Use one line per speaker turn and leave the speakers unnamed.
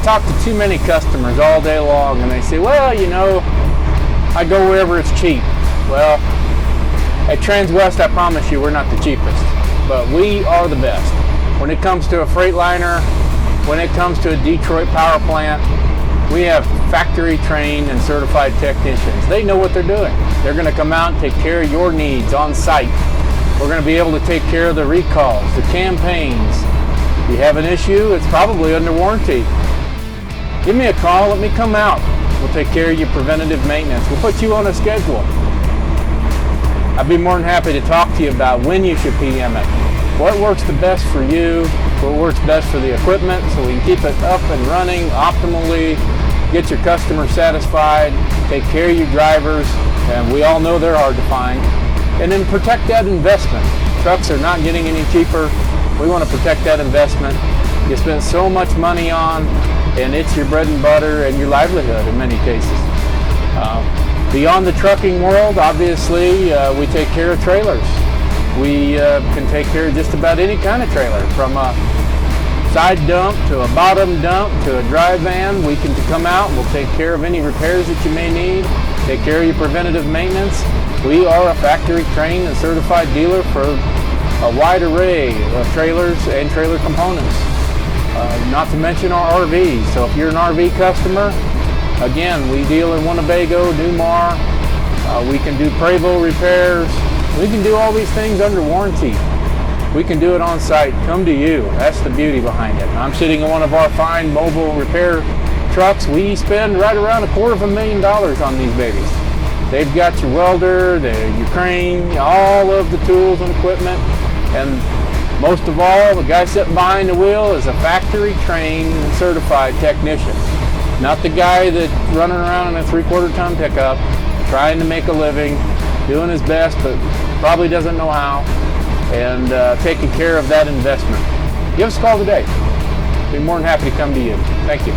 talk to too many customers all day long, and they say, well, you know, I go wherever it's cheap. Well, at Transwest, I promise you, we're not the cheapest, but we are the best. When it comes to a Freightliner, when it comes to a Detroit power plant, we have factory trained and certified technicians. They know what they're doing. They're going to come out and take care of your needs on site. We're going to be able to take care of the recalls, the campaigns. If you have an issue, it's probably under warranty. Give me a call, let me come out. We'll take care of your preventative maintenance. We'll put you on a schedule. I'd be more than happy to talk to you about when you should PM it. What works the best for you, what works best for the equipment, so we can keep it up and running optimally, get your customer satisfied, take care of your drivers, and we all know they're hard to find. And then protect that investment. Trucks are not getting any cheaper. We want to protect that investment. You spend so much money on, and it's your bread and butter and your livelihood in many cases. Beyond the trucking world, obviously, we take care of trailers. We can take care of just about any kind of trailer, from a side dump to a bottom dump to a dry van. We can come out, we'll take care of any repairs that you may need, take care of your preventative maintenance. We are a factory trained and certified dealer for a wide array of trailers and trailer components. Not to mention our RVs. So if you're an RV customer, again, we deal in Winnebago, Newmar. We can do Prevo repairs. We can do all these things under warranty. We can do it on site, come to you. That's the beauty behind it. I'm sitting in one of our fine mobile repair trucks. We spend right around $250,000 on these babies. They've got your welder, your crane, all of the tools and equipment, and most of all, the guy sitting behind the wheel is a factory trained and certified technician. Not the guy that's running around in a 3/4 ton pickup, trying to make a living, doing his best, but probably doesn't know how, and taking care of that investment. Give us a call today. Be more than happy to come to you. Thank you.